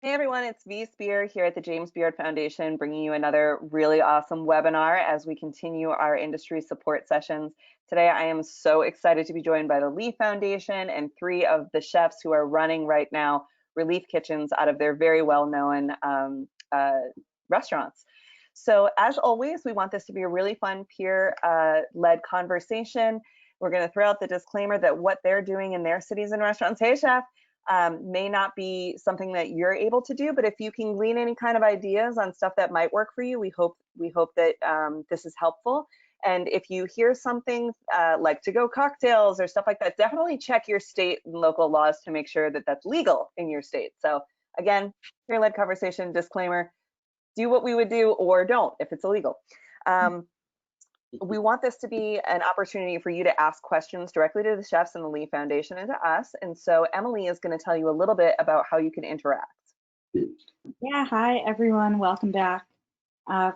Hey everyone, it's Spehar here at the James Beard Foundation, bringing you another really awesome webinar as we continue our industry support sessions. Today, I am so excited to be joined by the Lee Foundation and three of the chefs who are running right now relief kitchens out of their very well-known restaurants. So as always, we want this to be a really fun peer-led conversation. We're going to throw out the disclaimer that what they're doing in their cities and restaurants, hey chef, may not be something that you're able to do, but if you can glean any kind of ideas on stuff that might work for you, we hope that this is helpful. And if you hear something like to-go cocktails or stuff like that, definitely check your state and local laws to make sure that that's legal in your state. So again, peer-led conversation, disclaimer, do what we would do or don't if it's illegal. We want this to be an opportunity for you to ask questions directly to the chefs and the Lee Foundation and to us. And so Emily is going to tell you a little bit about how you can interact. Yeah, hi everyone. Welcome back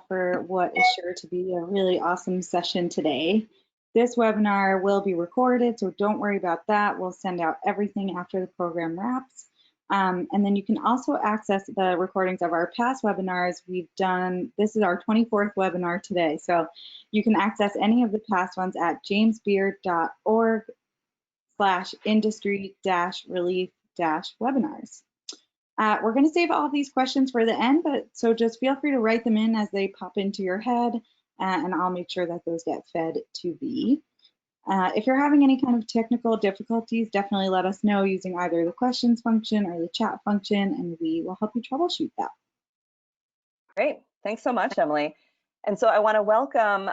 for what is sure to be a really awesome session today. This webinar will be recorded, so don't worry about that. We'll send out everything after the program wraps. And then you can also access the recordings of our past webinars. This is our 24th webinar today. So you can access any of the past ones at jamesbeard.org/industry-relief-webinars. We're going to save all of these questions for the end, so just feel free to write them in as they pop into your head, and I'll make sure that those get fed to Bea. If you're having any kind of technical difficulties, definitely let us know using either the questions function or the chat function, and we will help you troubleshoot that. Great. Thanks so much, Emily. And so I want to welcome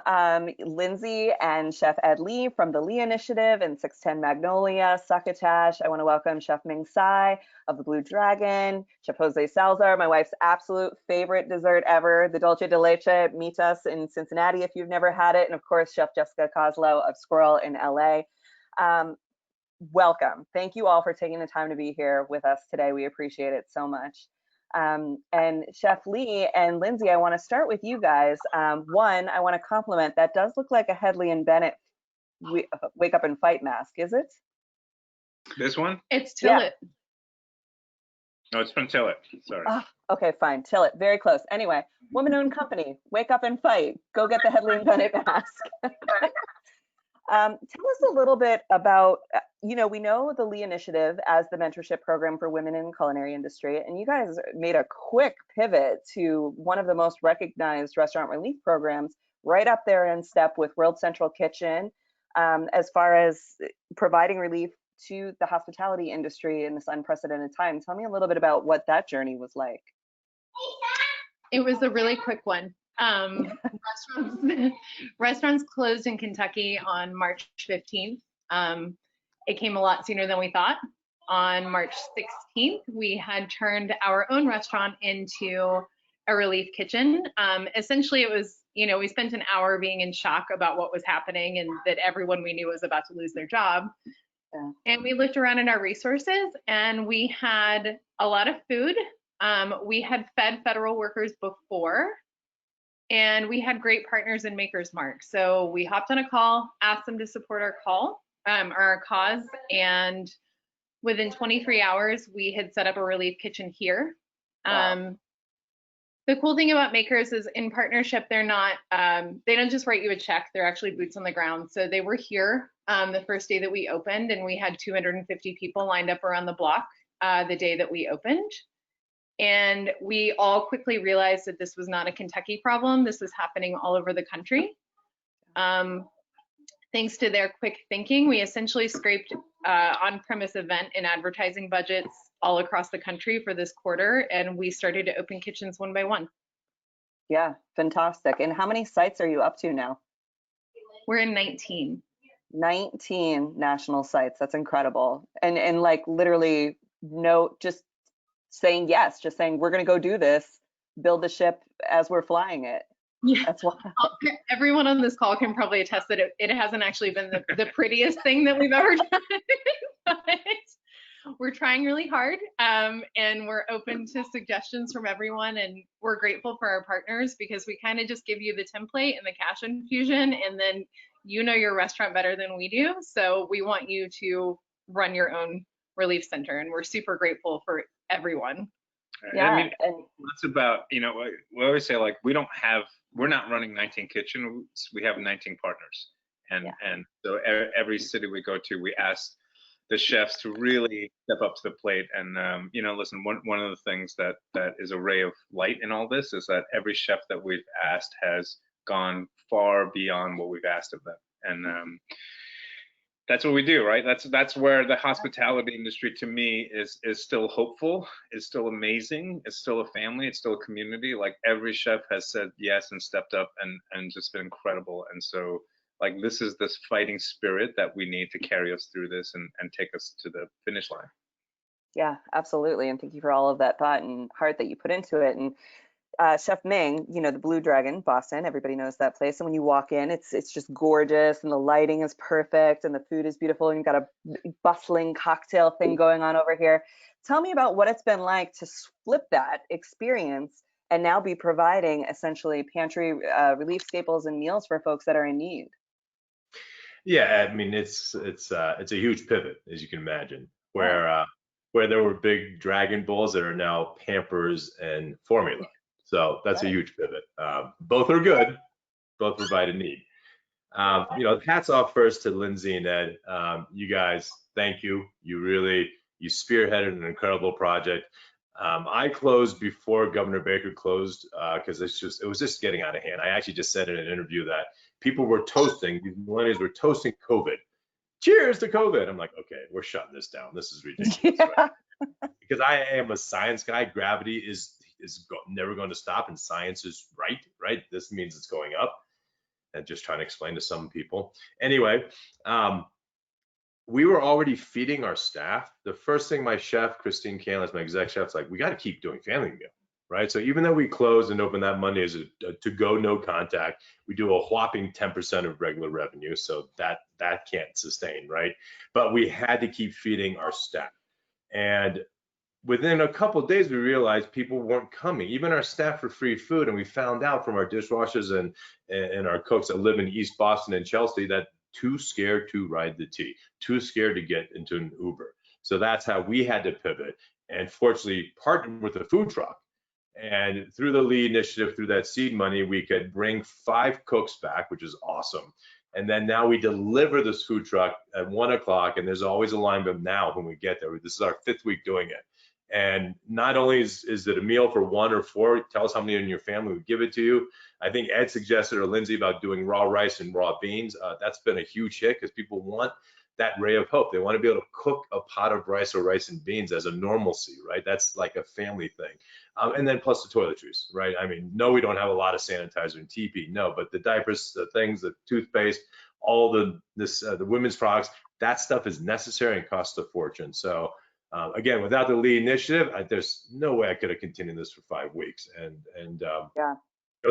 Lindsay and Chef Ed Lee from the Lee Initiative and 610 Magnolia, Succotash. I want to welcome Chef Ming Tsai of the Blue Dragon, Chef Jose Salazar, my wife's absolute favorite dessert ever, the Dulce de Leche. Meet us in Cincinnati if you've never had it. And of course, Chef Jessica Koslow of Sqirl in LA. Welcome. Thank you all for taking the time to be here with us today. We appreciate it so much. And Chef Lee and Lindsay, I want to start with you guys. One, I want to compliment, that does look like a Headley and Bennett Wake Up and Fight mask, is it? This one? It's Tillet. Yeah. No, it's from Tillet, sorry. Oh, okay, fine, Tillet, very close. Anyway, woman-owned company, wake up and fight. Go get the Headley and Bennett mask. Tell us a little bit about, we know the Lee Initiative as the mentorship program for women in the culinary industry, and you guys made a quick pivot to one of the most recognized restaurant relief programs, right up there in step with World Central Kitchen, as far as providing relief to the hospitality industry in this unprecedented time. Tell me a little bit about what that journey was like. It was a really quick one. Restaurants closed in Kentucky on March 15th. It came a lot sooner than we thought. On March 16th, we had turned our own restaurant into a relief kitchen. Essentially, it was, we spent an hour being in shock about what was happening and that everyone we knew was about to lose their job. Yeah. And we looked around at our resources and we had a lot of food. We had fed federal workers before. And we had great partners in Maker's Mark. So we hopped on a call, asked them to support our cause, and within 23 hours, we had set up a relief kitchen here. Wow. The cool thing about Makers is in partnership, they don't just write you a check, they're actually boots on the ground. So they were here the first day that we opened, and we had 250 people lined up around the block the day that we opened. And we all quickly realized that this was not a Kentucky problem. This was happening all over the country. Thanks to their quick thinking, we essentially scraped on-premise event and advertising budgets all across the country for this quarter, and we started to open kitchens one by one. Yeah, fantastic. And how many sites are you up to now? We're in 19. 19 national sites. That's incredible. And like literally just saying yes, just saying we're going to go do this, build the ship as we're flying it. Yeah, that's why. Everyone on this call can probably attest that it hasn't actually been the prettiest thing that we've ever done, but we're trying really hard, and we're open to suggestions from everyone, and we're grateful for our partners because we kind of just give you the template and the cash infusion, and then you know your restaurant better than we do, so we want you to run your own relief center, and we're super grateful for everyone. Yeah, I mean, and it's about, we always say like, we're not running 19 kitchens, we have 19 partners. And, Yeah. and so every city we go to, we ask the chefs to really step up to the plate. And, listen, one of the things that is a ray of light in all this is that every chef that we've asked has gone far beyond what we've asked of them. And, that's what we do, right? That's where the hospitality industry, to me, is still hopeful, is still amazing, it's still a family, it's still a community. Like every chef has said yes and stepped up and just been incredible. And so like this is this fighting spirit that we need to carry us through this and take us to the finish line. yeah, absolutely. And thank you for all of that thought and heart that you put into it. And Chef Ming, the Blue Dragon, Boston, everybody knows that place. And when you walk in, it's just gorgeous, and the lighting is perfect, and the food is beautiful, and you've got a bustling cocktail thing going on over here. Tell me about what it's been like to flip that experience and now be providing essentially pantry relief staples and meals for folks that are in need. Yeah, I mean it's a huge pivot, as you can imagine, where there were big Dragon Balls that are now Pampers and formula. So that's a huge pivot. Both are good, both provide a need. Hats off first to Lindsay and Ed. You guys, thank you. You spearheaded an incredible project. I closed before Governor Baker closed because it was just getting out of hand. I actually just said in an interview that people were toasting, these millennials were toasting COVID. Cheers to COVID. I'm like, okay, we're shutting this down. This is ridiculous. Yeah. Right? Because I am a science guy. Gravity is never going to stop, and science is right? This means it's going up. And just trying to explain to some people. Anyway, we were already feeding our staff. The first thing my chef, Christine Canlis, my exec chef's like, we got to keep doing family meal, right? So even though we closed and opened that Monday as a to-go, no contact, we do a whopping 10% of regular revenue. So that can't sustain, right? But we had to keep feeding our staff. And within a couple of days, we realized people weren't coming, even our staff for free food. And we found out from our dishwashers and our cooks that live in East Boston and Chelsea that too scared to ride the T, too scared to get into an Uber. So that's how we had to pivot, and fortunately partnered with a food truck. And through the LEAD initiative, through that seed money, we could bring 5 cooks back, which is awesome. And then now we deliver this food truck at 1 o'clock, and there's always a line, but now when we get there, this is our 5th week doing it. And not only is it a meal for 1 or 4, tell us how many in your family would give it to you. I think Ed suggested, or Lindsay, about doing raw rice and raw beans. That's been a huge hit because people want that ray of hope. They want to be able to cook a pot of rice or rice and beans as a normalcy, right? That's like a family thing. And then plus the toiletries, right? I mean, no, we don't have a lot of sanitizer and TP, no, but the diapers, the things, the toothpaste, all the women's products, that stuff is necessary and costs a fortune. So again, without the LEAD initiative, there's no way I could have continued this for 5 weeks. And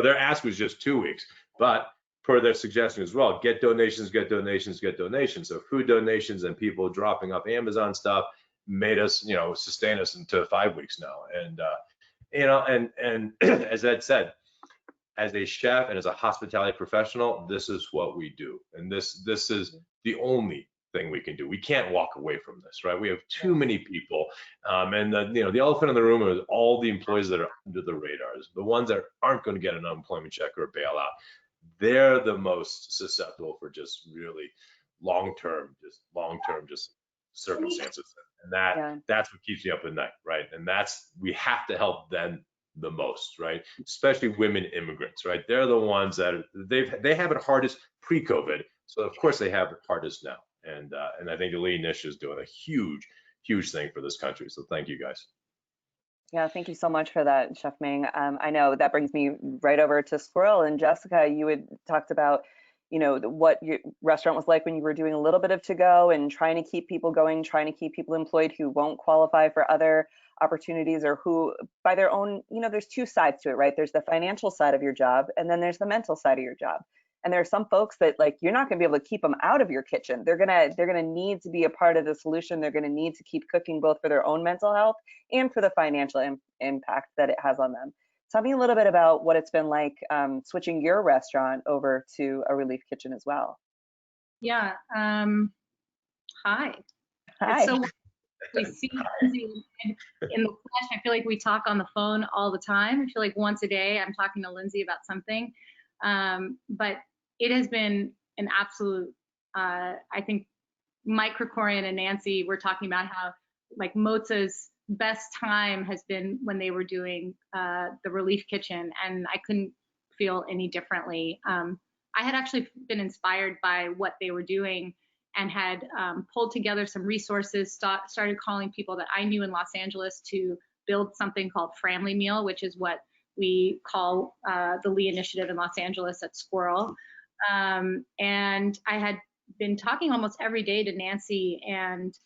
their ask was just 2 weeks, but per their suggestion as well, get donations, get donations, get donations. So food donations and people dropping off Amazon stuff made us, sustain us into 5 weeks now. And and as Ed said, as a chef and as a hospitality professional, this is what we do, and this is the only thing we can do. We can't walk away from this, right? We have too many people, and the elephant in the room is all the employees that are under the radars, the ones that aren't going to get an unemployment check or a bailout. They're the most susceptible for just really long-term circumstances, and that's what keeps me up at night, right? And we have to help them the most, right? Especially women immigrants, right? They're the ones that they have it hardest pre-COVID, so of course they have it hardest now. And I think the LEAD initiative is doing a huge thing for this country. So thank you guys. Yeah, thank you so much for that, Chef Ming. I know that brings me right over to Sqirl. And Jessica, you had talked about, what your restaurant was like when you were doing a little bit of to-go and trying to keep people going, trying to keep people employed who won't qualify for other opportunities, or who by their own, there's 2 sides to it, right? There's the financial side of your job, and then there's the mental side of your job. And there are some folks that, like, you're not going to be able to keep them out of your kitchen. They're gonna need to be a part of the solution. They're going to need to keep cooking, both for their own mental health and for the financial impact that it has on them. Tell me a little bit about what it's been like switching your restaurant over to a relief kitchen as well. Yeah. Hi. Hi. actually see Lindsay in the flesh. I feel like we talk on the phone all the time. I feel like once a day I'm talking to Lindsay about something. But it has been an absolute, I think Mike Krikorian and Nancy were talking about how like Motza's best time has been when they were doing the relief kitchen, and I couldn't feel any differently. I had actually been inspired by what they were doing and had pulled together some resources, started calling people that I knew in Los Angeles to build something called Family Meal, which is what we call the Lee Initiative in Los Angeles at Sqirl. And I had been talking almost every day to Nancy and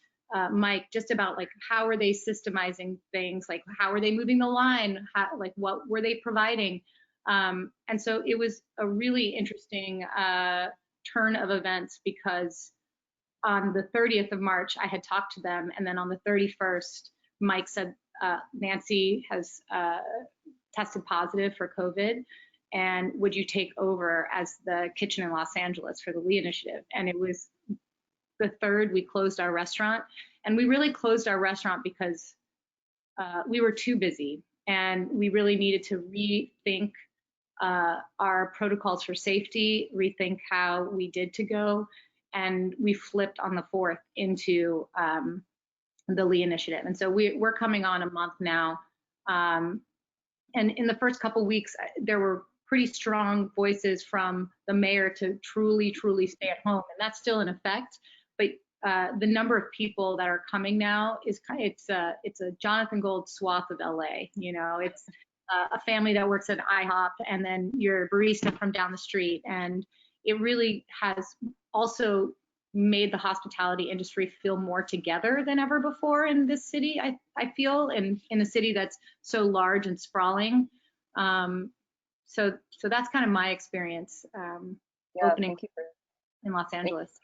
Mike just about like how are they systemizing things, like how are they moving the line, like what were they providing. And so it was a really interesting turn of events, because on the 30th of March, I had talked to them. And then on the 31st, Mike said, Nancy has tested positive for COVID. And would you take over as the kitchen in Los Angeles for the Lee Initiative? And it was the 3rd, we closed our restaurant. And we really closed our restaurant because we were too busy. And we really needed to rethink our protocols for safety, rethink how we did to go. And we flipped on the 4th into the Lee Initiative. And so we're coming on a month now. And in the first couple weeks, there were pretty strong voices from the mayor to truly stay at home. And that's still in effect. But the number of people that are coming now is it's a Jonathan Gold swath of LA. You know, it's a family that works at IHOP, and then your barista from down the street. And it really has also made the hospitality industry feel more together than ever before in this city, I feel, and in a city that's so large and sprawling. So that's kind of my experience opening in Los Angeles.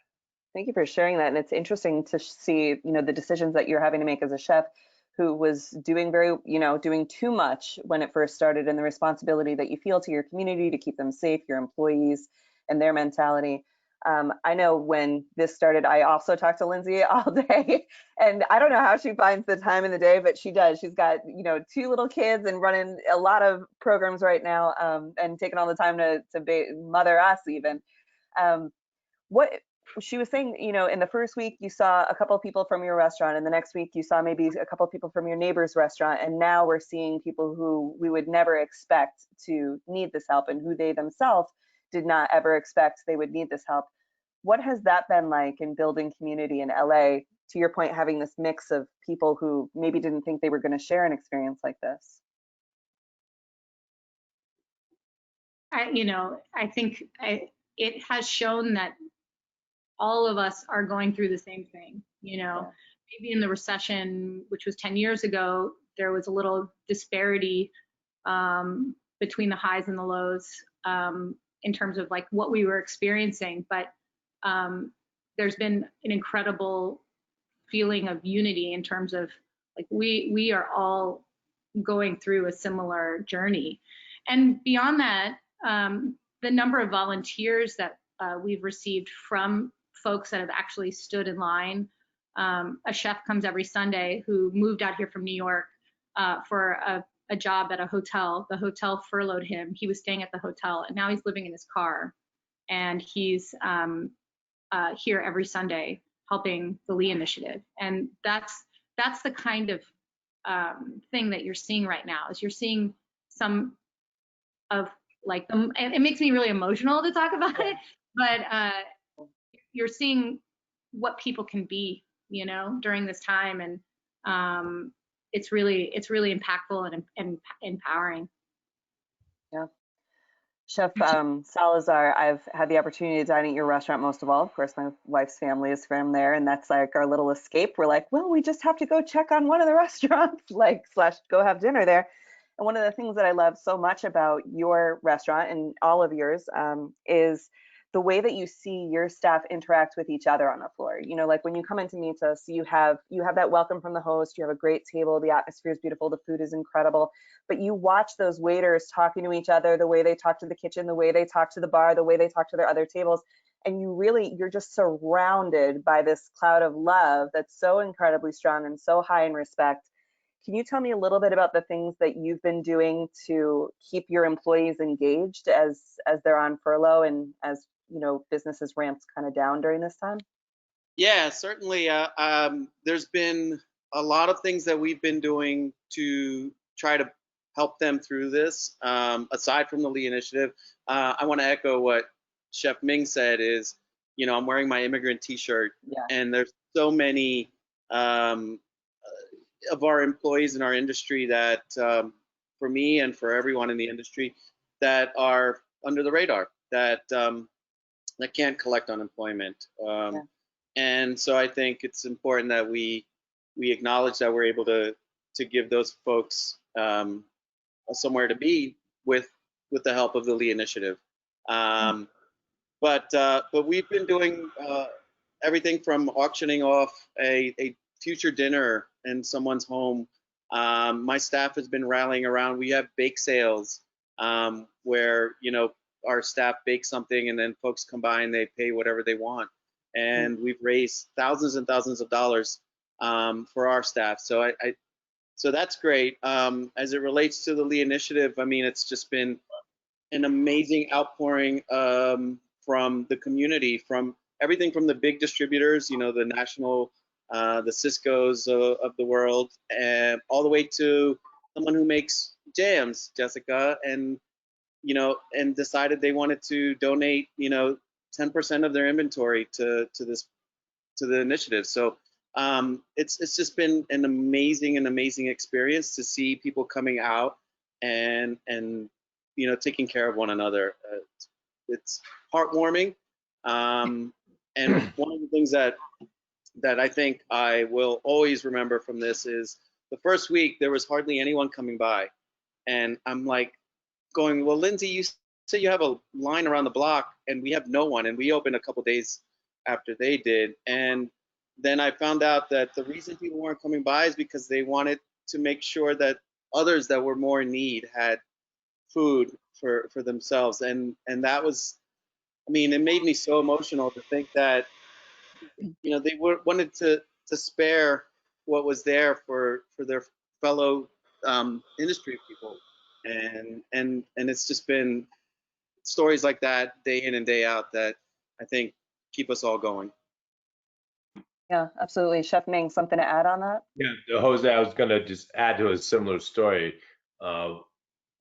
Thank you for sharing that. And it's interesting to see, the decisions that you're having to make as a chef who was doing doing too much when it first started, and the responsibility that you feel to your community to keep them safe, your employees and their mentality. I know when this started, I also talked to Lindsay all day, and I don't know how she finds the time in the day, but she does. She's got, 2 little kids and running a lot of programs right now, and taking all the time to mother us even. What she was saying, in the first week you saw a couple of people from your restaurant, and the next week you saw maybe a couple of people from your neighbor's restaurant, and now we're seeing people who we would never expect to need this help, and who they themselves did not ever expect they would need this help. What has that been like in building community in LA? To your point, having this mix of people who maybe didn't think they were going to share an experience like this. I think it has shown that all of us are going through the same thing. Maybe in the recession, which was 10 years ago, there was a little disparity between the highs and the lows in terms of like what we were experiencing. But there's been an incredible feeling of unity in terms of like we are all going through a similar journey. And beyond that, the number of volunteers that we've received from folks that have actually stood in line. A chef comes every Sunday who moved out here from New York for a job at a hotel. The hotel furloughed him. He was staying at the hotel, and now he's living in his car. And he's here every Sunday helping the Lee Initiative. And that's the kind of thing that you're seeing right now, is you're seeing some of like them. It makes me really emotional to talk about it, but you're seeing what people can be, during this time. And it's really impactful and empowering. Yeah. Chef Salazar, I've had the opportunity to dine at your restaurant most of all. Of course, my wife's family is from there, and that's like our little escape. We're like, well, we just have to go check on one of the restaurants, / go have dinner there. And one of the things that I love so much about your restaurant and all of yours is the way that you see your staff interact with each other on the floor. Like when you come in to meet us, you have that welcome from the host, you have a great table, the atmosphere is beautiful, the food is incredible, but you watch those waiters talking to each other, the way they talk to the kitchen, the way they talk to the bar, the way they talk to their other tables. and you're just surrounded by this cloud of love that's so incredibly strong and so high in respect. Can you tell me a little bit about the things that you've been doing to keep your employees engaged as they're on furlough and as, you know, businesses ramped kind of down during this time? Yeah, certainly. There's been a lot of things that we've been doing to try to help them through this. Aside from the Lee Initiative, I want to echo what Chef Ming said is, you know, I'm wearing my immigrant t-shirt, and there's so many of our employees in our industry that, for me and for everyone in the industry, that are under the radar, that can't collect unemployment. And so I think it's important that we acknowledge that we're able to give those folks somewhere to be with the help of the Lee Initiative. But we've been doing everything from auctioning off a future dinner in someone's home. My staff has been rallying around. We have bake sales where, you know, our staff bakes something and then folks come by and they pay whatever they want. And we've raised thousands and thousands of dollars for our staff. So so that's great. As it relates to the Lee Initiative, I mean, it's just been an amazing outpouring from the community, from everything from the big distributors, you know, the national, the Cisco's of the world, and all the way to someone who makes jams, Jessica, and, you know, and decided they wanted to donate, you know, 10% of their inventory to the initiative. So it's just been an amazing experience to see people coming out and you know, taking care of one another. It's heartwarming. And one of the things that I think I will always remember from this is the first week there was hardly anyone coming by, and I'm like going, well, Lindsay, you say you have a line around the block and we have no one, and we opened a couple days after they did. And then I found out that the reason people weren't coming by is because they wanted to make sure that others that were more in need had food for themselves. And that was, I mean, it made me so emotional to think that, you know, they wanted to spare what was there for their fellow industry people. And it's just been stories like that day in and day out that I think keep us all going. Yeah, absolutely. Chef Ming, something to add on that? Yeah, Jose, I was going to just add to a similar story.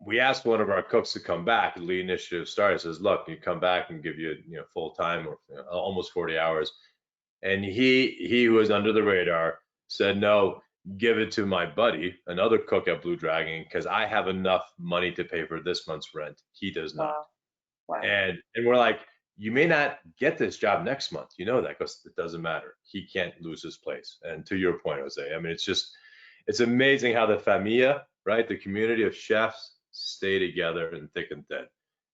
We asked one of our cooks to come back. The Lee Initiative started, says, look, you come back and give you, you know, full time or almost 40 hours. And he was under the radar, said, no, give it to my buddy, another cook at Blue Dragon, because I have enough money to pay for this month's rent. He does not. Wow. And we're like, you may not get this job next month. You know that, because it doesn't matter. He can't lose his place. And to your point, Jose, I mean, it's amazing how the familia, right, the community of chefs stay together in thick and thin.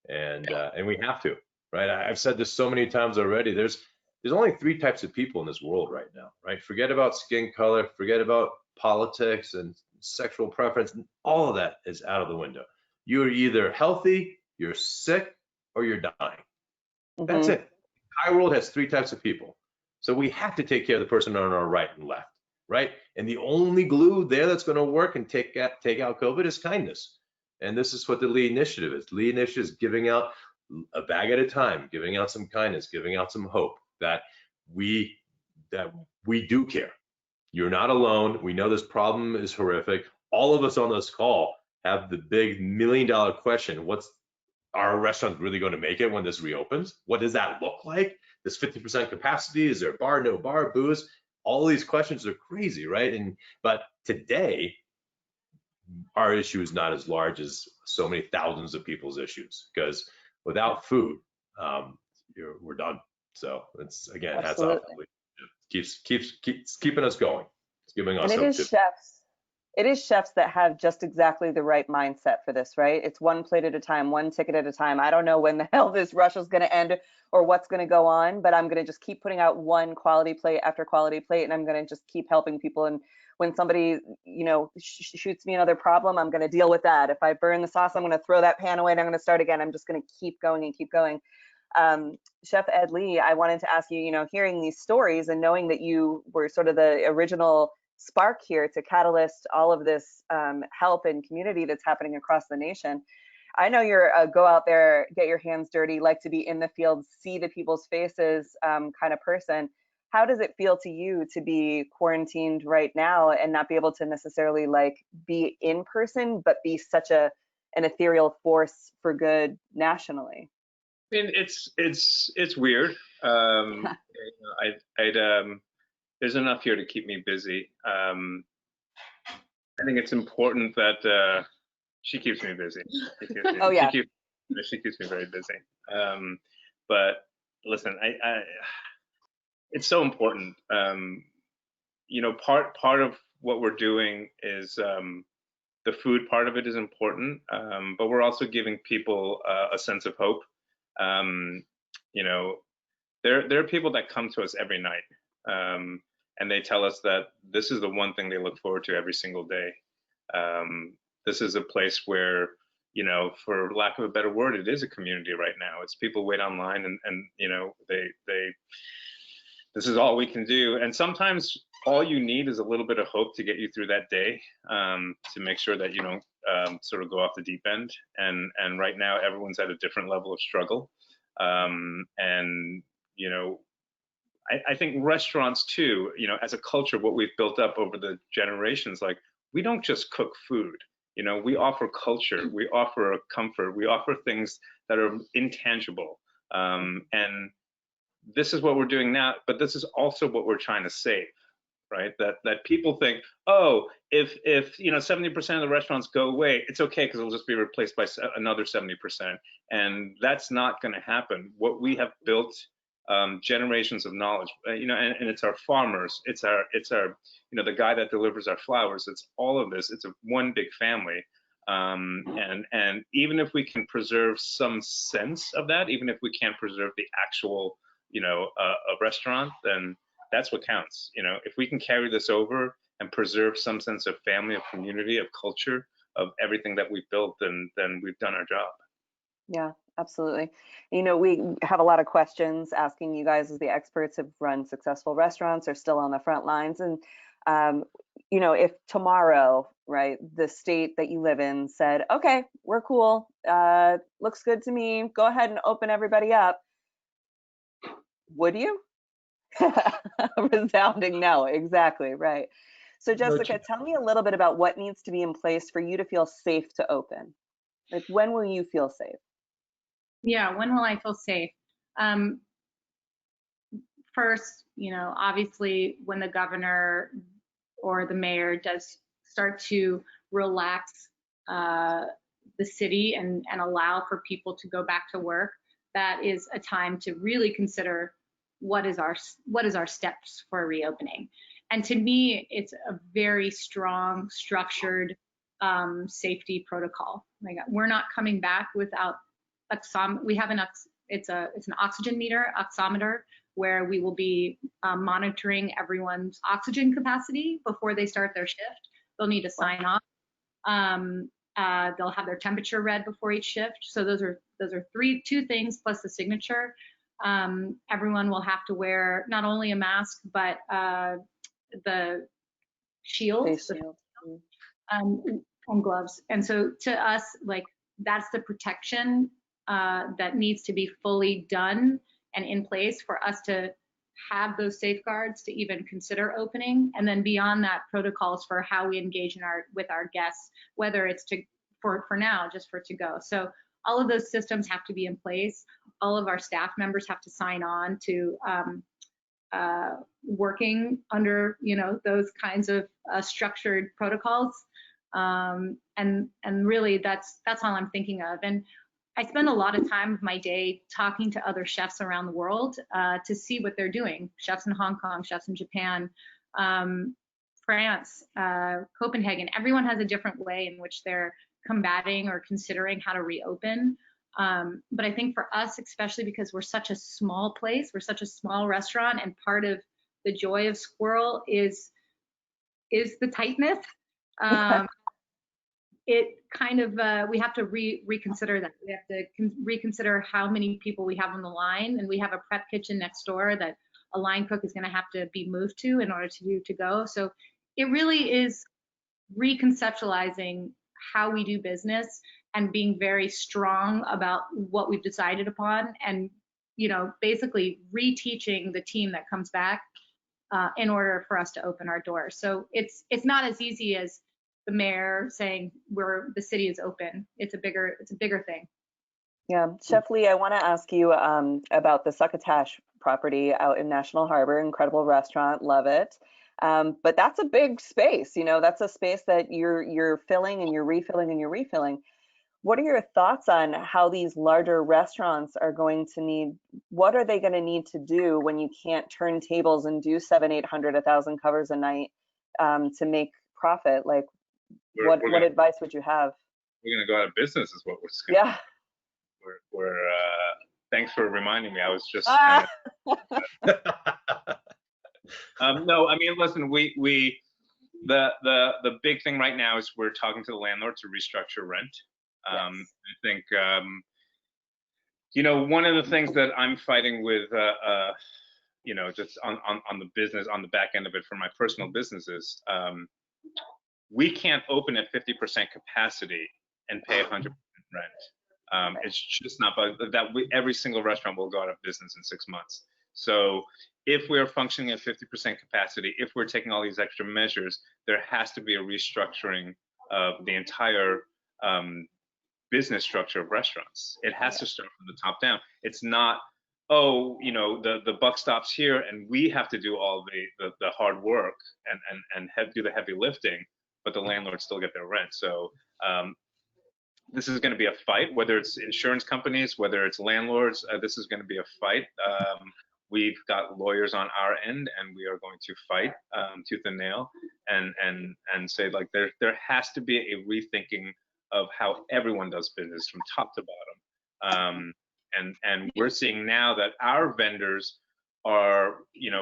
And we have to, right? I've said this so many times already. There's only 3 types of people in this world right now, right? Forget about skin color, forget about politics and sexual preference. All of that is out of the window. You're either healthy, you're sick, or you're dying. That's it. The entire world has 3 types of people. So we have to take care of the person on our right and left, right? And the only glue there that's going to work and take out COVID is kindness. And this is what the Lee Initiative is. Lee Initiative is giving out a bag at a time, giving out some kindness, giving out some hope that we do care. You're not alone. We know this problem is horrific. All of us on this call have the big $1 million question. Are restaurants really going to make it when this reopens? What does that look like? This 50% capacity, is there bar, no bar, booze? All these questions are crazy, right? But today, our issue is not as large as so many thousands of people's issues, because without food, we're done. So it's, again, hats off. Keeps keeping us going. It's giving us hope too. It is chefs that have just exactly the right mindset for this, right? It's one plate at a time, one ticket at a time. I don't know when the hell this rush is going to end or what's going to go on, but I'm going to just keep putting out one quality plate after quality plate, and I'm going to just keep helping people. And when somebody, you know, shoots me another problem, I'm going to deal with that. If I burn the sauce, I'm going to throw that pan away and I'm going to start again. I'm just going to keep going and keep going. Chef Ed Lee, I wanted to ask you, hearing these stories and knowing that you were sort of the original spark here to catalyst all of this help and community that's happening across the nation. I know you're a go out there, get your hands dirty, like to be in the field, see the people's faces kind of person. How does it feel to you to be quarantined right now and not be able to necessarily like be in person, but be such an ethereal force for good nationally? I mean, it's weird. There's enough here to keep me busy. I think it's important that she keeps me busy. Oh yeah. She keeps me very busy. But listen, it's so important. Part of what we're doing is the food part of it is important, but we're also giving people a sense of hope. There are people that come to us every night, and they tell us that this is the one thing they look forward to every single day. This is a place where, for lack of a better word, it is a community right now. It's people wait online and this is all we can do. And sometimes all you need is a little bit of hope to get you through that day, to make sure that you don't sort of go off the deep end. And right now everyone's at a different level of struggle. I think restaurants too, as a culture, what we've built up over the generations, like we don't just cook food. We offer culture, we offer a comfort, we offer things that are intangible. And this is what we're doing now, but this is also what we're trying to save, right? That people think, oh, if 70% of the restaurants go away, it's okay because it'll just be replaced by another 70%. And that's not going to happen. What we have built, generations of knowledge, and it's our farmers, it's our the guy that delivers our flowers, it's all of this, it's one big family. And even if we can preserve some sense of that, even if we can't preserve the actual, a restaurant, then that's what counts. If we can carry this over and preserve some sense of family, of community, of culture, of everything that we've built, then we've done our job. Yeah, absolutely. We have a lot of questions asking you guys as the experts have run successful restaurants, are still on the front lines. And, if tomorrow, right, the state that you live in said, okay, we're cool, looks good to me, go ahead and open everybody up, would you? Resounding no, exactly, right. So Jessica, tell me a little bit about what needs to be in place for you to feel safe to open. Like, when will you feel safe? Yeah, when will I feel safe? First, obviously when the governor or the mayor does start to relax the city and allow for people to go back to work, that is a time to really consider what is our steps for reopening. And to me, it's a very strong, structured safety protocol. Like, we're not coming back without we have it's an oxygen meter, oximeter, where we will be monitoring everyone's oxygen capacity before they start their shift. They'll need to sign off. They'll have their temperature read before each shift. So those are two things plus the signature. Everyone will have to wear not only a mask, but the shield, and gloves. And so to us, like, that's the protection that needs to be fully done and in place for us to have those safeguards to even consider opening. And then beyond that, protocols for how we engage with our guests, whether it's for now, just for to go. So all of those systems have to be in place. All of our staff members have to sign on to working under, those kinds of structured protocols. And really that's all I'm thinking of. And I spend a lot of time of my day talking to other chefs around the world to see what they're doing. Chefs in Hong Kong, chefs in Japan, France, Copenhagen. Everyone has a different way in which they're combating or considering how to reopen. But I think for us, especially because we're such a small place, we're such a small restaurant, and part of the joy of Sqirl is the tightness. it kind of, we have to reconsider that. We have to reconsider how many people we have on the line, and we have a prep kitchen next door that a line cook is going to have to be moved to in order to do to go. So it really is reconceptualizing how we do business and being very strong about what we've decided upon, and basically reteaching the team that comes back in order for us to open our doors. So it's not as easy as the mayor saying the city is open. It's a bigger thing. Yeah, Chef Lee, I want to ask you about the Succotash property out in National Harbor. Incredible restaurant, love it. But that's a big space. That's a space that you're filling and you're refilling and you're refilling. What are your thoughts on how these larger restaurants are going to need? What are they going to need to do when you can't turn tables and do 700, 800, 1,000 covers a night to make profit? Like, what advice would you have? We're going to go out of business, is what we're saying. Yeah. We're thanks for reminding me. I was just no, I mean, listen, the big thing right now is we're talking to the landlord to restructure rent. Yes. I think one of the things that I'm fighting with just on the business, on the back end of it for my personal businesses, we can't open at 50% capacity and pay 100% rent. It's just not that. Every single restaurant will go out of business in 6 months. So if we're functioning at 50% capacity, if we're taking all these extra measures, there has to be a restructuring of the entire business structure of restaurants. It has to start from the top down. It's not, the buck stops here and we have to do all the hard work and do the heavy lifting, but the landlords still get their rent. So this is going to be a fight, whether it's insurance companies, whether it's landlords. This is going to be a fight. We've got lawyers on our end, and we are going to fight tooth and nail, and say, like, there has to be a rethinking of how everyone does business from top to bottom. And we're seeing now that our vendors are,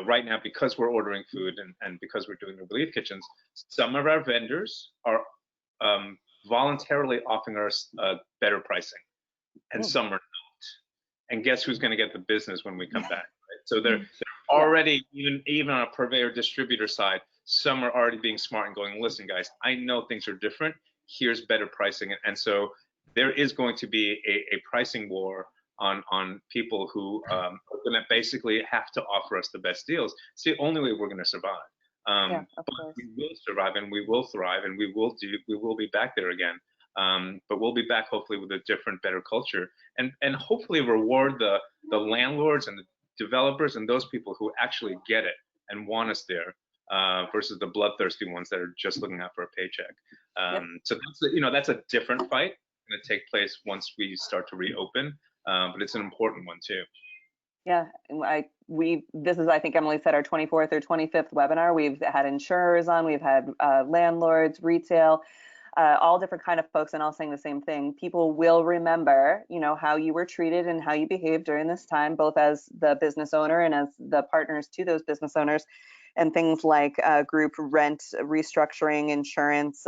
right now, because we're ordering food and because we're doing the relief kitchens, some of our vendors are voluntarily offering us better pricing, and some are not. And guess who's going to get the business when we come back? Right? So they're already, even on a purveyor distributor side, some are already being smart and going, listen, guys, I know things are different. Here's better pricing. And so there is going to be a pricing war on people who are going to basically have to offer us the best deals. It's the only way we're going to survive. But we will survive and we will thrive and we will be back there again. But we'll be back hopefully with a different, better culture, and hopefully reward the landlords and the developers and those people who actually get it and want us there, versus the bloodthirsty ones that are just looking out for a paycheck. So that's a different fight going to take place once we start to reopen, but it's an important one too. Yeah, this is, I think Emily said, our 24th or 25th webinar. We've had insurers on, we've had landlords, retail, all different kind of folks, and all saying the same thing. People will remember, how you were treated and how you behaved during this time, both as the business owner and as the partners to those business owners, and things like group rent restructuring, insurance,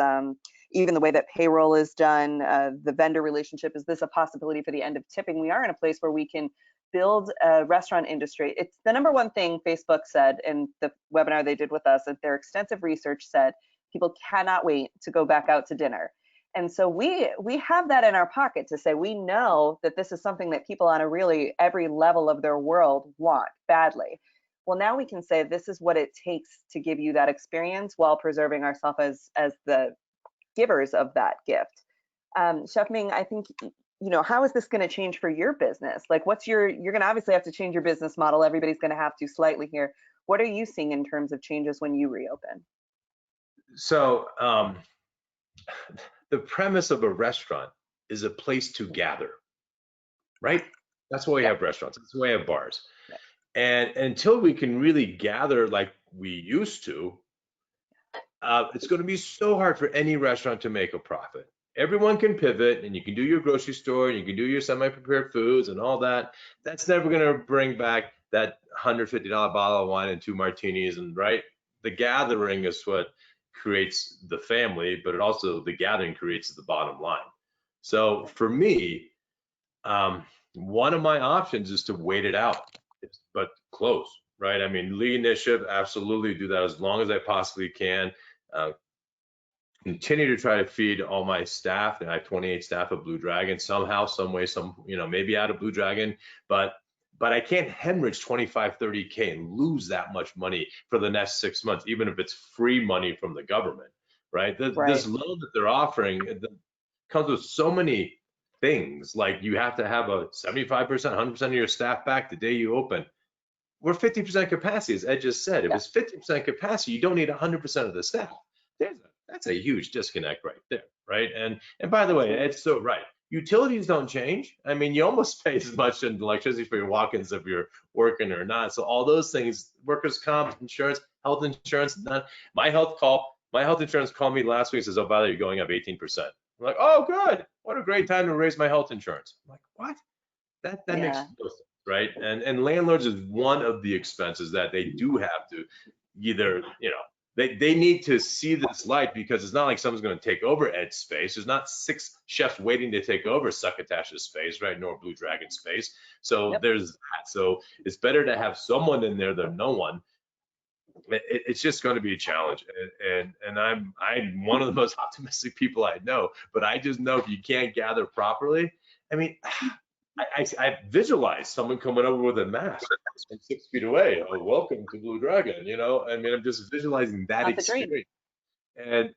even the way that payroll is done, the vendor relationship. Is this a possibility for the end of tipping? We are in a place where we can build a restaurant industry. It's the number one thing Facebook said in the webinar they did with us, that their extensive research said people cannot wait to go back out to dinner. And so we have that in our pocket to say, we know that this is something that people on a really every level of their world want badly. Well, now we can say this is what it takes to give you that experience while preserving ourselves as the givers of that gift. Chef Ming, I think, how is this going to change for your business? Like, you're going to obviously have to change your business model. Everybody's going to have to slightly here. What are you seeing in terms of changes when you reopen? So the premise of a restaurant is a place to gather, right? That's why we have restaurants. That's why we have bars. Yeah. And until we can really gather like we used to, it's going to be so hard for any restaurant to make a profit. Everyone can pivot, and you can do your grocery store, and you can do your semi-prepared foods and all that. That's never going to bring back that $150 bottle of wine and 2 martinis, and right? The gathering is what creates the family, but it also, the gathering creates the bottom line. So for me, one of my options is to wait it out, but close, right? I mean, lead initiative, absolutely do that as long as I possibly can. Continue to try to feed all my staff, and I have 28 staff at Blue Dragon somehow, some way, maybe out of Blue Dragon, but I can't hemorrhage 25, 30K and lose that much money for the next 6 months, even if it's free money from the government, right? This loan that they're offering comes with so many things, like you have to have a 75%, 100% of your staff back the day you open. We're 50% capacity, as Ed just said. If it's 50% capacity, you don't need 100% of the staff. That's a huge disconnect right there, right? And by the way, Ed's so right. Utilities don't change. I mean, you almost pay as much in electricity for your walk-ins if you're working or not. So all those things, workers' comp, insurance, health insurance, none. My health insurance called me last week and says, oh, by the way, you're going up 18%. I'm like, oh, good. What a great time to raise my health insurance. I'm like, what? That makes no sense, right? And landlords is one of the expenses that they do have to either, they need to see this light, because it's not like someone's going to take over Ed's space. There's not 6 chefs waiting to take over Succotash's space, right? Nor Blue Dragon space. So there's that. So it's better to have someone in there than no one. It's just going to be a challenge, and I'm one of the most optimistic people I know. But I just know if you can't gather properly, I mean, I visualize someone coming over with a mask from 6 feet away. Oh, welcome to Blue Dragon. I mean, I'm just visualizing that experience. And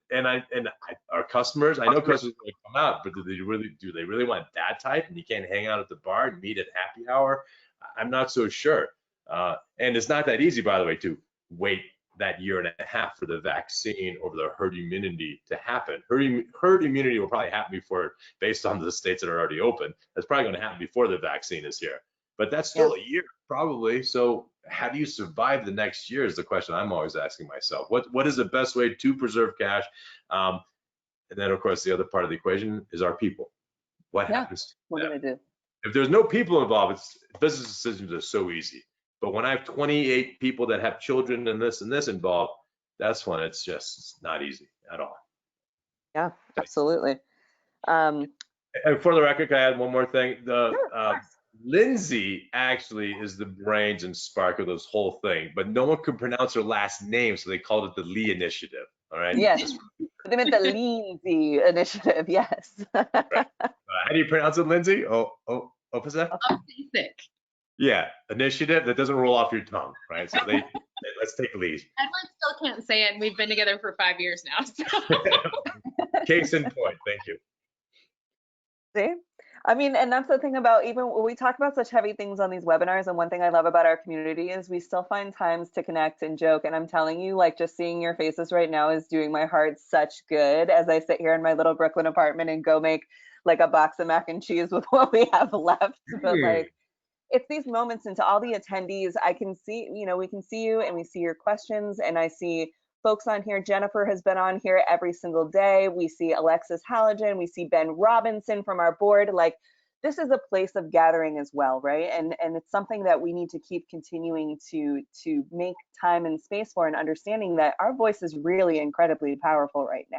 our customers, I know customers are going to come out, but do they really want that type? And you can't hang out at the bar and meet at happy hour? I'm not so sure. And it's not that easy, by the way, to wait that year and a half for the vaccine or the herd immunity to happen. Herd immunity will probably happen before, based on the states that are already open. That's probably going to happen before the vaccine is here. But that's still a year, probably. So how do you survive the next year is the question I'm always asking myself. What is the best way to preserve cash? And then, of course, the other part of the equation is our people. What happens to what them? are gonna do? If there's no people involved, business decisions are so easy. But when I have 28 people that have children and this involved, that's when it's not easy at all. Yeah, absolutely. And for the record, can I add one more thing? Lindsay actually is the brains and spark of this whole thing, but no one could pronounce her last name, so they called it the Lee Initiative. All right. Yes. They meant the Lindsay Initiative. Yes. Right. How do you pronounce it, Lindsay? Ofcacek? Ofcacek. Yeah, initiative that doesn't roll off your tongue, right? So let's take lead. Edward still can't say it, and we've been together for 5 years now. So. Case in point. Thank you. See? I mean, and that's the thing about, even when we talk about such heavy things on these webinars, and one thing I love about our community is we still find times to connect and joke. And I'm telling you, like, just seeing your faces right now is doing my heart such good as I sit here in my little Brooklyn apartment and go make like a box of mac and cheese with what we have left. But like, it's these moments, and to all the attendees, I can see, we can see you and we see your questions, and I see folks on here. Jennifer has been on here every single day. We see Alexis Halligan, we see Ben Robinson from our board. Like, this is a place of gathering as well, right? And it's something that we need to keep continuing to make time and space for, and understanding that our voice is really incredibly powerful right now.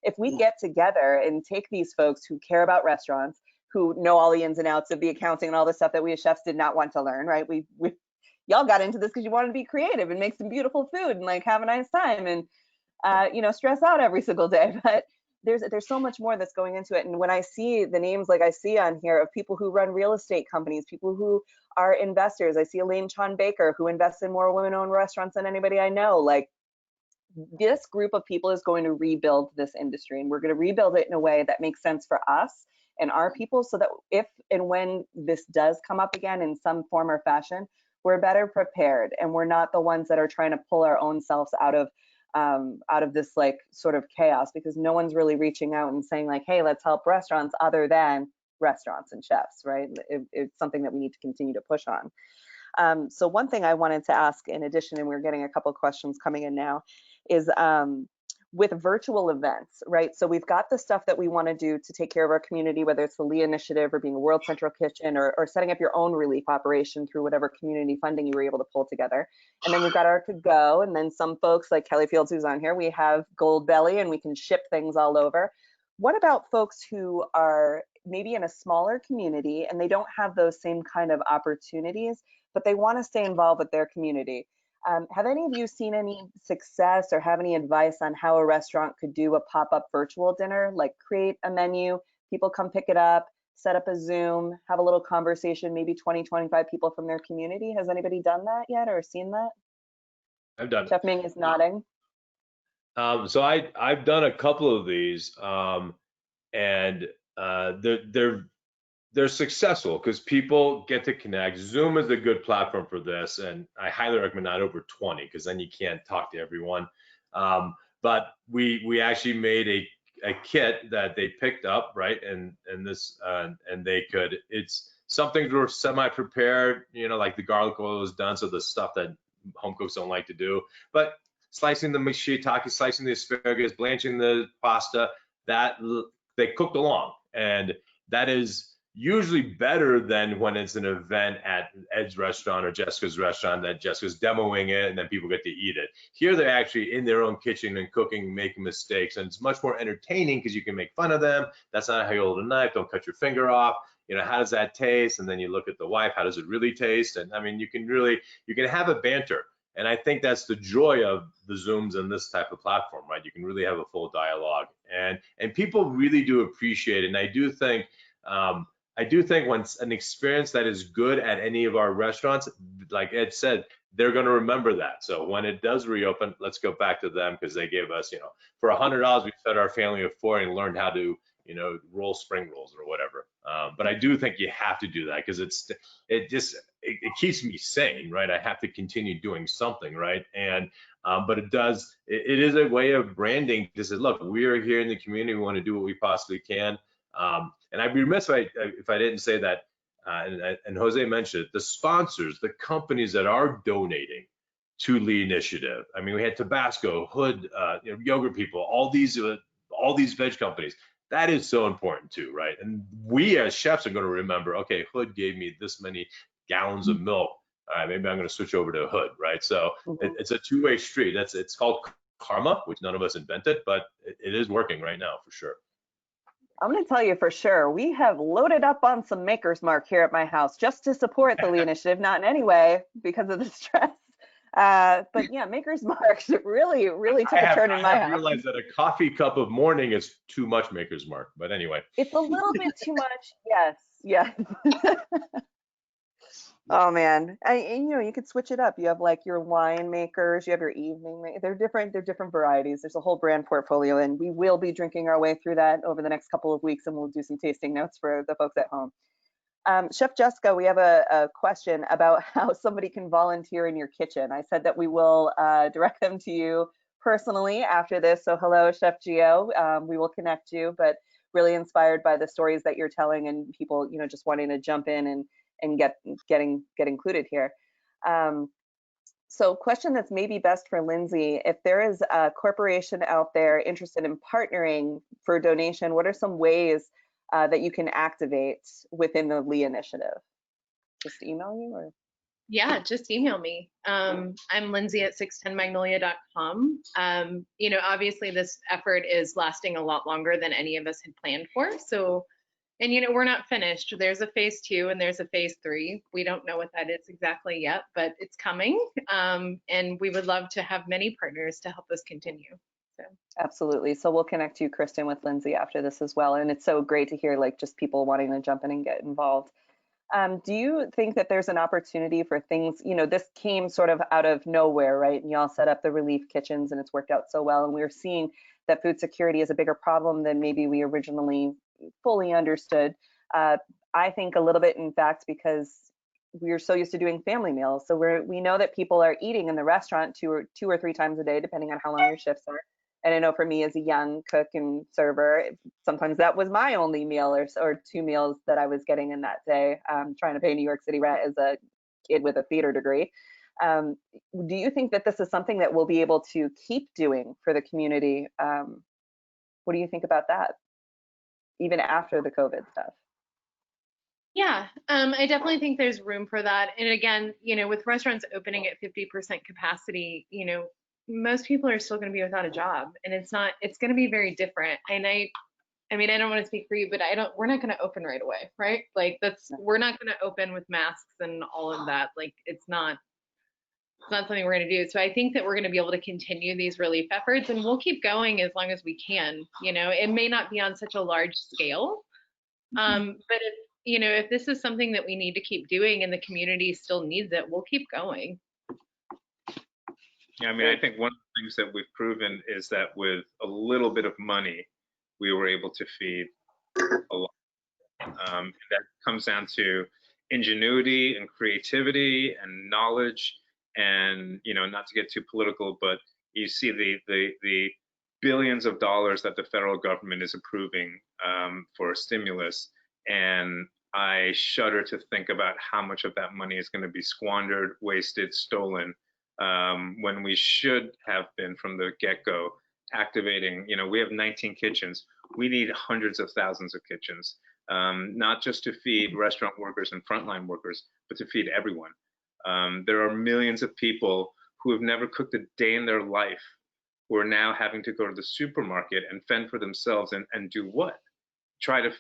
If we get together and take these folks who care about restaurants, who know all the ins and outs of the accounting and all the stuff that we as chefs did not want to learn, right? Y'all got into this because you wanted to be creative and make some beautiful food and like have a nice time and stress out every single day. But there's so much more that's going into it. And when I see the names like I see on here of people who run real estate companies, people who are investors, I see Elaine Chon Baker, who invests in more women-owned restaurants than anybody I know. Like, this group of people is going to rebuild this industry, and we're going to rebuild it in a way that makes sense for us and our people, so that if and when this does come up again in some form or fashion, we're better prepared, and we're not the ones that are trying to pull our own selves out of this like sort of chaos, because no one's really reaching out and saying like, hey, let's help restaurants other than restaurants and chefs, right? It's something that we need to continue to push on. So one thing I wanted to ask in addition, and we're getting a couple of questions coming in now, is with virtual events, right? So we've got the stuff that we want to do to take care of our community, whether it's the Lee Initiative or being a World Central Kitchen or setting up your own relief operation through whatever community funding you were able to pull together. And then we've got our to go. And then some folks like Kelly Fields, who's on here, we have Gold Belly and we can ship things all over. What about folks who are maybe in a smaller community and they don't have those same kind of opportunities, but they want to stay involved with their community? Have any of you seen any success or have any advice on how a restaurant could do a pop-up virtual dinner, like create a menu, people come pick it up, set up a Zoom, have a little conversation, maybe 20, 25 people from their community? Has anybody done that yet or seen that? I've done it. Chef Ming is nodding. So I've done a couple of these, and they're successful because people get to connect. Zoom is a good platform for this, and I highly recommend not over 20 because then you can't talk to everyone. But we actually made a kit that they picked up, right? And they could. It's some things were semi-prepared, like the garlic oil was done, so the stuff that home cooks don't like to do. But slicing the shiitake, slicing the asparagus, blanching the pasta, that they cooked along, and that is usually better than when it's an event at Ed's restaurant or Jessica's restaurant that Jessica's demoing it and then people get to eat it. Here they're actually in their own kitchen and cooking, making mistakes, and it's much more entertaining because you can make fun of them. That's not how you hold a knife. Don't cut your finger off. How does that taste? And then you look at the wife, how does it really taste? And I mean, you can have a banter. And I think that's the joy of the Zooms and this type of platform, right? You can really have a full dialogue, and people really do appreciate it. And I do think when an experience that is good at any of our restaurants, like Ed said, they're going to remember that. So when it does reopen, let's go back to them because they gave us, for $100, we fed our family of 4 and learned how to, roll spring rolls or whatever. But I do think you have to do that because it keeps me sane, right? I have to continue doing something, right? And but it is a way of branding to say, look, we are here in the community. We want to do what we possibly can. And I'd be remiss if I didn't say that, and Jose mentioned it, the sponsors, the companies that are donating to Lee Initiative. I mean, we had Tabasco, Hood, Yogurt People, all these veg companies. That is so important too, right? And we as chefs are going to remember, okay, Hood gave me this many gallons of milk. All right, maybe I'm going to switch over to Hood, right? So it's a two-way street. It's called karma, which none of us invented, but it is working right now for sure. I'm going to tell you for sure, we have loaded up on some Maker's Mark here at my house just to support the Lee Initiative, not in any way because of the stress. But yeah, Maker's Mark really took a turn in my house. I realized that a coffee cup of morning is too much Maker's Mark, but anyway. It's a little bit too much, yes. Oh man, and you could switch it up. You have like your wine makers, you have your evening. They're different varieties. There's a whole brand portfolio, and we will be drinking our way through that over the next couple of weeks, and we'll do some tasting notes for the folks at home. Chef Jessica, we have a question about how somebody can volunteer in your kitchen. I said that we will direct them to you personally after this. So hello, Chef Gio. We will connect you, but really inspired by the stories that you're telling and people, just wanting to jump in and get included here. So question that's maybe best for Lindsay, if there is a corporation out there interested in partnering for a donation, what are some ways that you can activate within the Lee Initiative? Just email you or? Yeah, just email me. I'm Lindsay at 610magnolia.com. Obviously this effort is lasting a lot longer than any of us had planned for. So, and we're not finished. There's a phase 2 and there's a phase 3. We don't know what that is exactly yet, but it's coming. And we would love to have many partners to help us continue. So. Absolutely. So we'll connect you, Kristen, with Lindsay after this as well. And it's so great to hear like just people wanting to jump in and get involved. Do you think that there's an opportunity for things, this came sort of out of nowhere, right? And y'all set up the relief kitchens and it's worked out so well. And we're seeing that food security is a bigger problem than maybe we originally fully understood. I think a little bit, in fact, because we're so used to doing family meals. So we know that people are eating in the restaurant two or three times a day, depending on how long your shifts are. And I know for me as a young cook and server, sometimes that was my only meal or 2 meals that I was getting in that day, trying to pay New York City rent as a kid with a theater degree. Do you think that this is something that we'll be able to keep doing for the community? What do you think about that, even after the COVID stuff? Yeah, I definitely think there's room for that. And again, with restaurants opening at 50% capacity, most people are still going to be without a job, and it's going to be very different. And I mean, I don't want to speak for you, but we're not going to open right away, right? Like we're not going to open with masks and all of that. Like it's not something we're going to do. So I think that we're going to be able to continue these relief efforts, and we'll keep going as long as we can. It may not be on such a large scale, but if this is something that we need to keep doing and the community still needs it, we'll keep going. Yeah, I mean, I think one of the things that we've proven is that with a little bit of money, we were able to feed a lot. That comes down to ingenuity and creativity and knowledge, and not to get too political, but you see the billions of dollars that the federal government is approving for stimulus, and I shudder to think about how much of that money is going to be squandered, wasted, stolen, when we should have been from the get-go activating. We have 19 kitchens. We need hundreds of thousands of kitchens, not just to feed restaurant workers and frontline workers, but to feed everyone. There are millions of people who have never cooked a day in their life, who are now having to go to the supermarket and fend for themselves and do what? Try to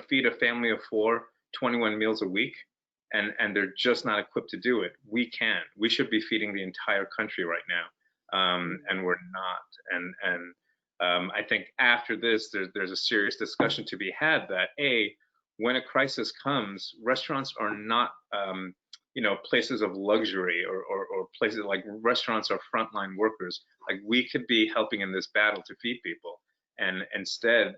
feed a family of 4, 21 meals a week, and they're just not equipped to do it. We can. We should be feeding the entire country right now, and we're not. I think after this, there's a serious discussion to be had that when a crisis comes, restaurants are not places of luxury or places like restaurants are frontline workers. Like we could be helping in this battle to feed people. And instead,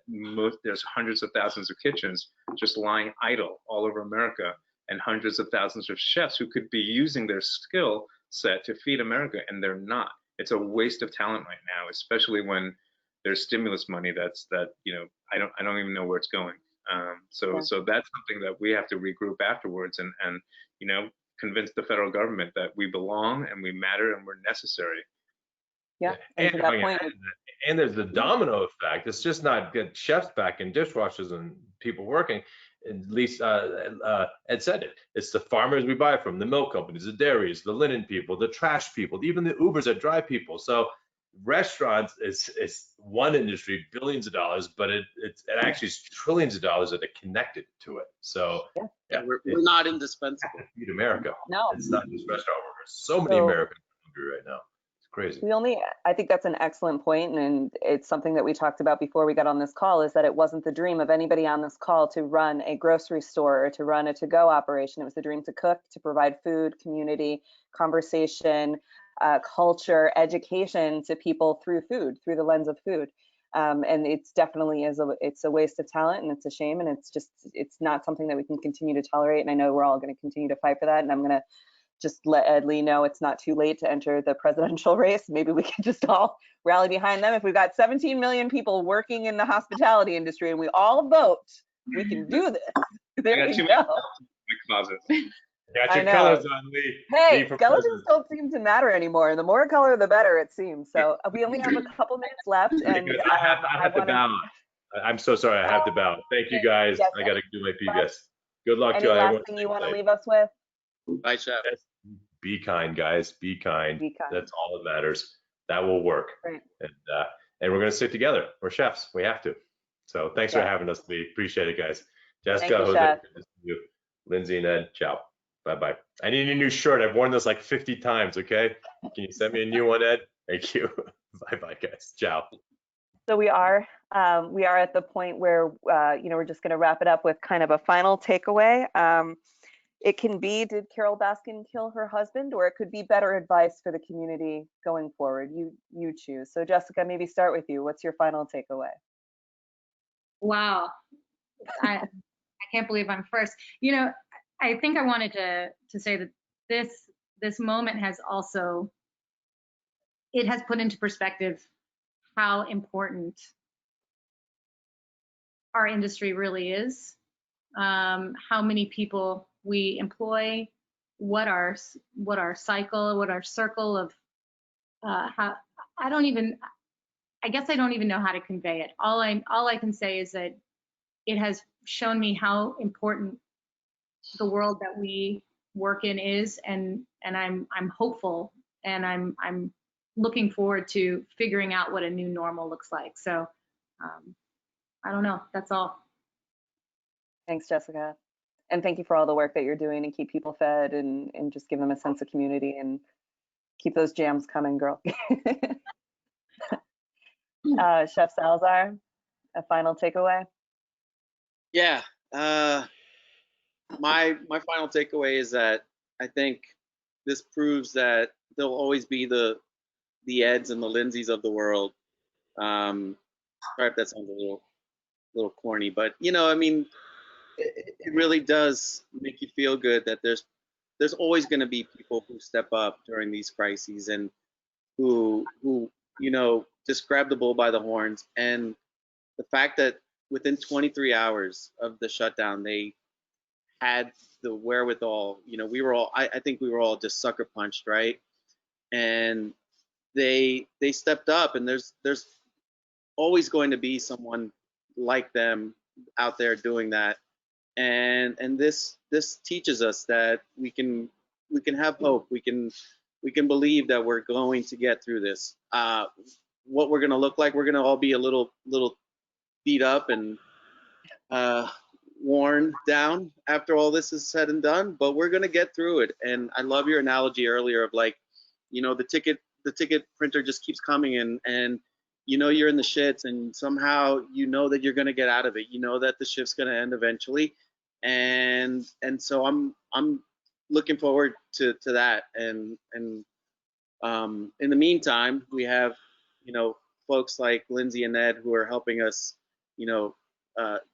there's hundreds of thousands of kitchens just lying idle all over America, and hundreds of thousands of chefs who could be using their skill set to feed America, and they're not. It's a waste of talent right now, especially when there's stimulus money that I don't even know where it's going. So that's something that we have to regroup afterwards and convince the federal government that we belong and we matter and we're necessary. Yeah, and to that point. And there's the domino effect. It's just not good chefs back and dishwashers and people working. At least Ed said it. It's the farmers we buy from, the milk companies, the dairies, the linen people, the trash people, even the Ubers that drive people. So restaurants is one industry, billions of dollars, but it actually is trillions of dollars that are connected to it. So yeah, we're not indispensable. Feed America. No, it's not just restaurant workers. So many Americans are hungry right now. Crazy. I think that's an excellent point, and it's something that we talked about before we got on this call, is that it wasn't the dream of anybody on this call to run a grocery store or to run a to-go operation. It was the dream to cook, to provide food, community, conversation, culture, education to people through food, through the lens of food. And it's definitely it's a waste of talent, and it's a shame, and it's not something that we can continue to tolerate. And I know we're all going to continue to fight for that, and I'm going to just let Ed Lee know it's not too late to enter the presidential race. Maybe we can just all rally behind them. If we've got 17 million people working in the hospitality industry and we all vote, we can do this. There you go. Got your colors on, Lee. Hey, skeletons don't seem to matter anymore. And the more color, the better, it seems. So we only have a couple minutes left. And I have to bow. I'm so sorry. I have to bow. Thank you, guys. Yes, I got to do my PBS. Good luck to everyone. Any last thing you want to leave us with? Bye, Chef. Be kind, guys. Be kind. Be kind. That's all that matters. That will work. Right. And we're going to stick together. We're chefs. We have to. So thanks for having us, Lee. Appreciate it, guys. Jessica, Jose, good to see you. Lindsay and Ed, ciao. Bye-bye. I need a new shirt. I've worn this like 50 times, okay? Can you send me a new one, Ed? Thank you. Bye-bye, guys. Ciao. So we are at the point where, we're just going to wrap it up with kind of a final takeaway. It can be, did Carol Baskin kill her husband? Or it could be better advice for the community going forward. You choose. So Jessica, maybe start with you. What's your final takeaway? Wow. I can't believe I'm first. I think I wanted to say that this moment has put into perspective how important our industry really is, how many people we employ, what our cycle, what our circle of how I guess I don't even know how to convey it. All I can say is that it has shown me how important the world that we work in is, and I'm hopeful, and I'm looking forward to figuring out what a new normal looks like. So I don't know. That's all. Thanks, Jessica. And thank you for all the work that you're doing to keep people fed and just give them a sense of community and keep those jams coming, girl. Chef Salazar, a final takeaway? Yeah. My final takeaway is that I think this proves that there'll always be the Eds and the Lindsays of the world. Sorry if that sounds a little corny, but I mean, it really does make you feel good that there's always going to be people who step up during these crises and who just grab the bull by the horns. And the fact that within 23 hours of the shutdown, they had the wherewithal. We were all, I think we were all just sucker punched, right? And they stepped up, and there's always going to be someone like them out there doing that. And this teaches us that we can have hope. We can believe that we're going to get through this. What we're going to look like, we're going to all be a little beat up and worn down after all this is said and done, but we're going to get through it. And I love your analogy earlier of like, the ticket printer just keeps coming and you're in the shits, and somehow that you're going to get out of it. That the shift's going to end eventually, and so I'm looking forward to that. And in the meantime, we have folks like Lindsay and Ed who are helping us,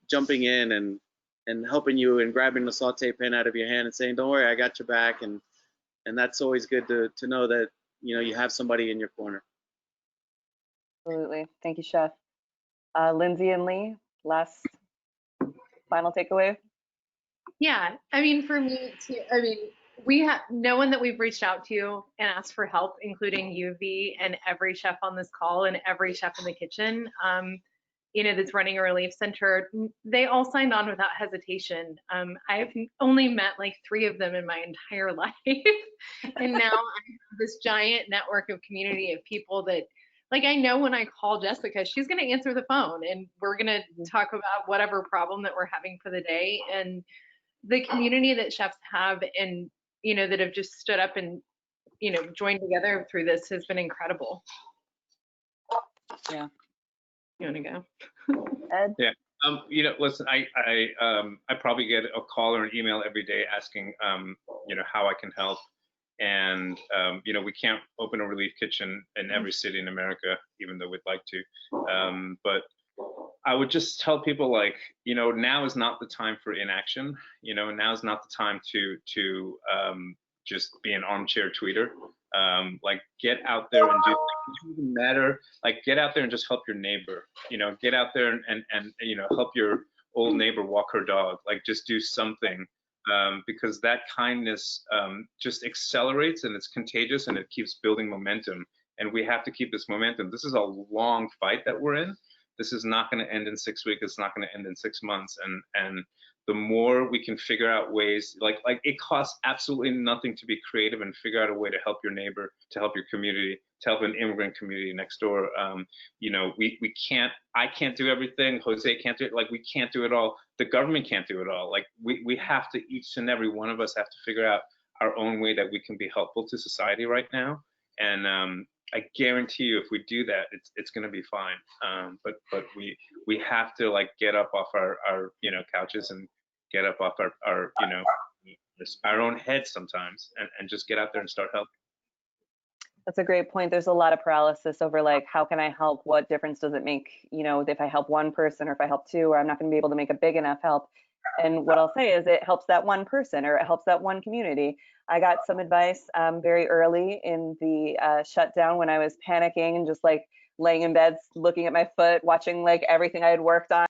jumping in and helping you and grabbing the saute pan out of your hand and saying, "Don't worry, I got your back." And that's always good to know that you have somebody in your corner. Absolutely. Thank you, Chef. Lindsay and Lee, last final takeaway? Yeah, I mean, for me too, we have no one that we've reached out to and asked for help, including UV and every chef on this call and every chef in the kitchen, that's running a relief center. They all signed on without hesitation. I've only met like 3 of them in my entire life. And now I have this giant network of community of people that, like, I know when I call Jessica, she's going to answer the phone and we're going to talk about whatever problem that we're having for the day. And the community that chefs have and, that have just stood up and, joined together through this has been incredible. Yeah. You want to go? Ed? Yeah. Listen, I probably get a call or an email every day asking, how I can help. And, we can't open a relief kitchen in every city in America, even though we'd like to. But I would just tell people, like, now is not the time for inaction. Now is not the time to just be an armchair tweeter. Like, get out there and do things. It doesn't matter. Like, get out there and just help your neighbor. Get out there and help your old neighbor walk her dog. Like, just do something. Because that kindness just accelerates and it's contagious and it keeps building momentum. And we have to keep this momentum. This is a long fight that we're in. This is not going to end in 6 weeks. It's not going to end in 6 months. And the more we can figure out ways, like it costs absolutely nothing to be creative and figure out a way to help your neighbor, to help your community, to help an immigrant community next door. I can't do everything. Jose can't do it. Like, we can't do it all. The government can't do it all. Like, we have to, each and every one of us have to figure out our own way that we can be helpful to society right now. And I guarantee you, if we do that, it's going to be fine. But we have to, like, get up off our couches and get up off our own heads sometimes and just get out there and start helping. That's a great point. There's a lot of paralysis over, like, how can I help? What difference does it make, if I help one person or if I help 2, or I'm not going to be able to make a big enough help. And what I'll say is it helps that one person or it helps that one community. I got some advice very early in the shutdown when I was panicking and just like laying in bed, looking at my foot, watching like everything I had worked on